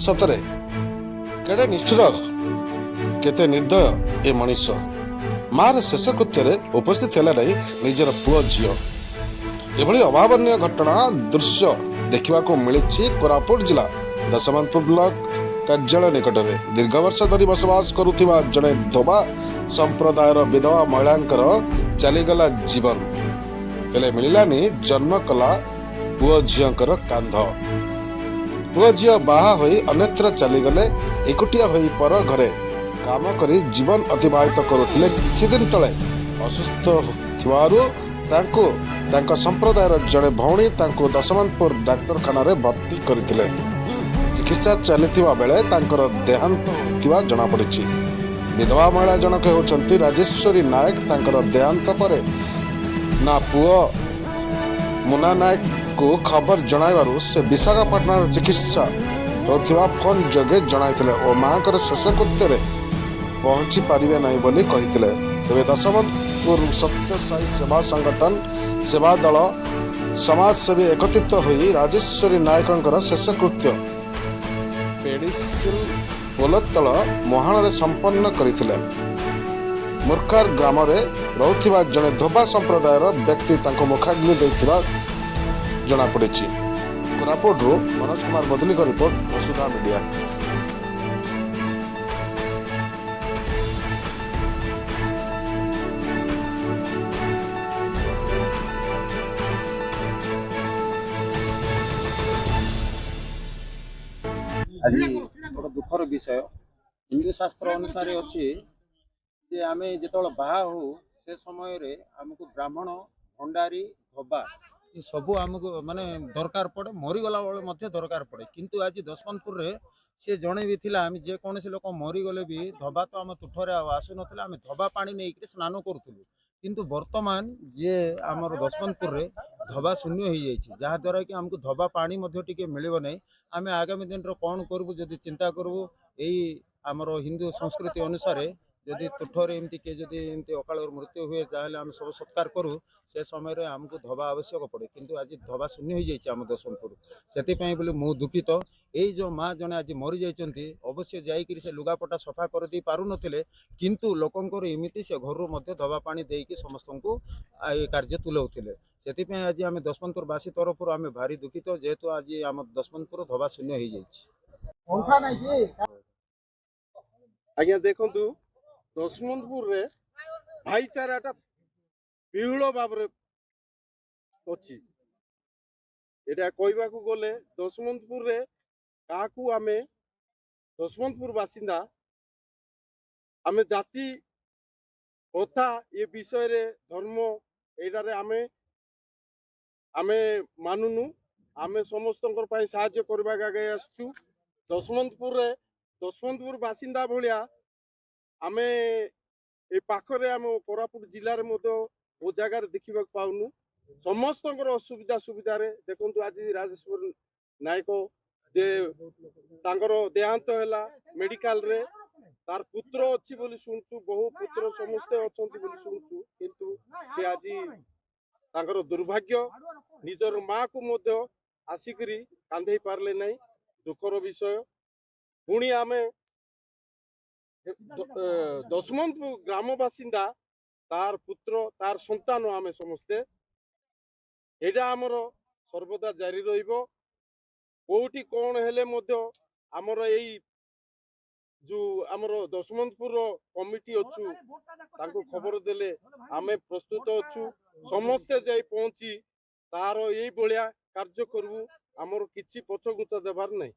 ସତରେ କେଡ଼େ ନିଷ୍ଠୁର କେତେ ନିର୍ଦ୍ଦୟ ଏ ମଣିଷ। ମାର ଶେଷ କୃତ୍ୟରେ ଉପସ୍ଥିତ ହେଲା ନାହିଁ ନିଜର ପୁଅ ଝିଅ। ଏଭଳି ଅଭାବନୀୟ ଘଟଣା ଦୃଶ୍ୟ ଦେଖିବାକୁ ମିଳିଛି କୋରାପୁଟ ଜିଲ୍ଲା ଦଶମନ୍ତପୁର ବ୍ଲକ କାର୍ଯ୍ୟାଳୟ ନିକଟରେ। ଦୀର୍ଘ ବର୍ଷ ଧରି ବସବାସ କରୁଥିବା ଜଣେ ଧୋବା ସମ୍ପ୍ରଦାୟର ବିଧବା ମହିଳାଙ୍କର ଚାଲିଗଲା ଜୀବନ, ହେଲେ ମିଳିଲାନି ଜନ୍ମ କଲା ପୁଅ ଝିଅଙ୍କର କାନ୍ଧ। ପୁଅ ଝିଅ ବାହା ହୋଇ ଅନ୍ୟତ୍ର ଚାଲିଗଲେ। ଏକୁଟିଆ ହୋଇ ପର ଘରେ କାମ କରି ଜୀବନ ଅତିବାହିତ କରୁଥିଲେ। କିଛି ଦିନ ତଳେ ଅସୁସ୍ଥ ଥିବାରୁ ତାଙ୍କୁ ତାଙ୍କ ସମ୍ପ୍ରଦାୟର ଜଣେ ଭଉଣୀ ତାଙ୍କୁ ଦଶମନ୍ତପୁର ଡାକ୍ତରଖାନାରେ ଭର୍ତ୍ତି କରିଥିଲେ। ଚିକିତ୍ସା ଚାଲିଥିବା ବେଳେ ତାଙ୍କର ଦେହାନ୍ତ ହୋଇଥିବା ଜଣାପଡ଼ିଛି। ବିଧବା ମହିଳା ଜଣକ ହେଉଛନ୍ତି ରାଜେଶ୍ୱରୀ ନାୟକ। ତାଙ୍କର ଦେହାନ୍ତ ପରେ ନା ପୁଅ ମୁନା ନାୟକଙ୍କୁ ଖବର ଜଣାଇବାରୁ ସେ ବିଶାଖାପାଟଣାର ଚିକିତ୍ସା ହେଉଥିବା ଫୋନ୍ ଯୋଗେ ଜଣାଇଥିଲେ ଓ ମାଙ୍କର ଶେଷକୃତ୍ୟରେ ପହଞ୍ଚି ପାରିବେ ନାହିଁ ବୋଲି କହିଥିଲେ। ତେବେ ଦଶମନ୍ତପୁର ସତ୍ୟସାଇ ସେବା ସଂଗଠନ, ସେବା ଦଳ, ସମାଜସେବୀ ଏକତ୍ରିତ ହୋଇ ରାଜେଶ୍ୱରୀ ନାୟକଙ୍କର ଶେଷକୃତ୍ୟ ପେଡ଼ିସିଲ ପୋଲତଳ ମୁହାଣରେ ସମ୍ପନ୍ନ କରିଥିଲେ। ମୁର୍ଖାର ଗ୍ରାମରେ ରହୁଥିବା ଜଣେ ଧୋବା ସମ୍ପ୍ରଦାୟର ବ୍ୟକ୍ତି ତାଙ୍କୁ ମୁଖାଗ୍ନି ଦେଇଥିବା ଜଣାପଡ଼ିଛି। କୋରାପୁଟରୁ ମନୋଜ କୁମାର ବଦଲିଙ୍କ ରିପୋର୍ଟ, ବସୁଧା ମିଡ଼ିଆ। ଆଜି ଗୋଟେ ଦୁଃଖର ବିଷୟ। ହିନ୍ଦୁ ଶାସ୍ତ୍ର ଅନୁସାରେ ଅଛି ଯେ ଆମେ ଯେତେବେଳେ ବାହା ହଉ ସେ ସମୟରେ ଆମକୁ ବ୍ରାହ୍ମଣ, ଭଣ୍ଡାରୀ, ଧୋବା ଏ ସବୁ ଆମକୁ ମାନେ ଦରକାର ପଡ଼େ। ମରିଗଲା ବେଳେ ମଧ୍ୟ ଦରକାର ପଡ଼େ। କିନ୍ତୁ ଆଜି ଦଶମନ୍ତପୁରରେ ସେ ଜଣେ ବି ଥିଲା, ଆମେ ଯେକୌଣସି ଲୋକ ମରିଗଲେ ବି ଧୋବା ତ ଆମ ତୁଠରେ ଆଉ ଆସୁନଥିଲା। ଆମେ ଧୋବା ପାଣି ନେଇକରି ସ୍ନାନ କରୁଥିଲୁ। କିନ୍ତୁ ବର୍ତ୍ତମାନ ଯିଏ ଆମର ଦଶମନ୍ତପୁରରେ ଧୋବା ଶୂନ୍ୟ ହେଇଯାଇଛି, ଯାହାଦ୍ୱାରା କି ଆମକୁ ଧୋବା ପାଣି ମଧ୍ୟ ଟିକେ ମିଳିବ ନାହିଁ। ଆମେ ଆଗାମୀ ଦିନର କ'ଣ କରିବୁ ଯଦି ଚିନ୍ତା କରିବୁ। ଏଇ ଆମର ହିନ୍ଦୁ ସଂସ୍କୃତି ଅନୁସାରେ ଯଦି ତୁଠରେ ଏମିତି କିଏ ଯଦି ଏମିତି ଅକାଳରେ ମୃତ୍ୟୁ ହୁଏ, ତାହେଲେ ଆମେ ସବୁ ସତ୍କାର କରୁ। ସେ ସମୟରେ ଆମକୁ ଧୋବା ଆବଶ୍ୟକ ପଡ଼େ। କିନ୍ତୁ ଆଜି ଧୋବା ଶୂନ୍ୟ ହେଇଯାଇଛି ଆମ ଦଶମନ୍ତପୁର। ସେଥିପାଇଁ ବୋଲି ମୁଁ ଦୁଃଖିତ। ଏଇ ଯେଉଁ ମା ଜଣେ ଆଜି ମରିଯାଇଛନ୍ତି, ଅବଶ୍ୟ ଯାଇକରି ସେ ଲୁଗାପଟା ସଫା କରିଦେଇ ପାରୁନଥିଲେ, କିନ୍ତୁ ଲୋକଙ୍କର ଏମିତି ସେ ଘରରୁ ମଧ୍ୟ ଧୋବା ପାଣି ଦେଇକି ସମସ୍ତଙ୍କୁ ଏ କାର୍ଯ୍ୟ ତୁଲାଉଥିଲେ। ସେଥିପାଇଁ ଆଜି ଆମେ ଦଶମନ୍ତପୁରବାସୀ ତରଫରୁ ଆମେ ଭାରି ଦୁଃଖିତ, ଯେହେତୁ ଆଜି ଆମ ଦଶମନ୍ତପୁର ଧୋବା ଶୂନ୍ୟ ହେଇଯାଇଛି। ଆଜ୍ଞା ଦେଖନ୍ତୁ, ଦଶମନ୍ତପୁରରେ ଭାଇଚାରାଟା ବିହୁଳ ଭାବରେ ଅଛି। ଏଇଟା କହିବାକୁ ଗଲେ ଦଶମନ୍ତପୁରରେ କାହାକୁ ଆମେ ଦଶମନ୍ତପୁର ବାସିନ୍ଦା, ଆମେ ଜାତି ପ୍ରଥା ଏ ବିଷୟରେ ଧର୍ମ ଏଇଟାରେ ଆମେ ମାନୁନୁ। ଆମେ ସମସ୍ତଙ୍କର ପାଇଁ ସାହାଯ୍ୟ କରିବାକୁ ଆଗେଇ ଆସୁଛୁ। ଦଶମନ୍ତପୁର ବାସିନ୍ଦା ଭଳିଆ ଆମେ ଏ ପାଖରେ ଆମ କୋରାପୁଟ ଜିଲ୍ଲାରେ ମଧ୍ୟ ବହୁ ଜାଗାରେ ଦେଖିବାକୁ ପାଉନୁ। ସମସ୍ତଙ୍କର ଅସୁବିଧା ସୁବିଧାରେ ଦେଖନ୍ତୁ ଆଜି ରାଜେଶ୍ୱରୀ ନାୟକ ଯେ ତାଙ୍କର ଦେହାନ୍ତ ହେଲା ମେଡିକାଲରେ, ତାର ପୁତ୍ର ଅଛି ବୋଲି ଶୁଣୁଛୁ, ବହୁ ପୁତ୍ର ସମସ୍ତେ ଅଛନ୍ତି ବୋଲି ଶୁଣୁଛୁ। କିନ୍ତୁ ସେ ଆଜି ତାଙ୍କର ଦୁର୍ଭାଗ୍ୟ, ନିଜର ମାକୁ ମଧ୍ୟ ଆସିକରି କାନ୍ଧେଇ ପାରିଲେ ନାହିଁ। ଦୁଃଖର ବିଷୟ। ପୁଣି ଆମେ ଦଶମନ୍ତପୁର ଗ୍ରାମ ବାସିନ୍ଦା, ତାର ପୁତ୍ର, ତାର ସନ୍ତାନ ଆମେ ସମସ୍ତେ, ଏଇଟା ଆମର ସର୍ବଦା ଜାରି ରହିବ। କୋଉଠି କ'ଣ ହେଲେ ମଧ୍ୟ ଆମର ଏଇ ଯୋଉ ଆମର ଦଶମନ୍ତପୁରର କମିଟି ଅଛୁ, ତାଙ୍କୁ ଖବର ଦେଲେ ଆମେ ପ୍ରସ୍ତୁତ ଅଛୁ। ସମସ୍ତେ ଯାଇ ପହଞ୍ଚି ତାର ଏଇ ଭଳିଆ କାର୍ଯ୍ୟ କରିବୁ। ଆମର କିଛି ପଛଘୁଞ୍ଚା ଦେବାର ନାହିଁ।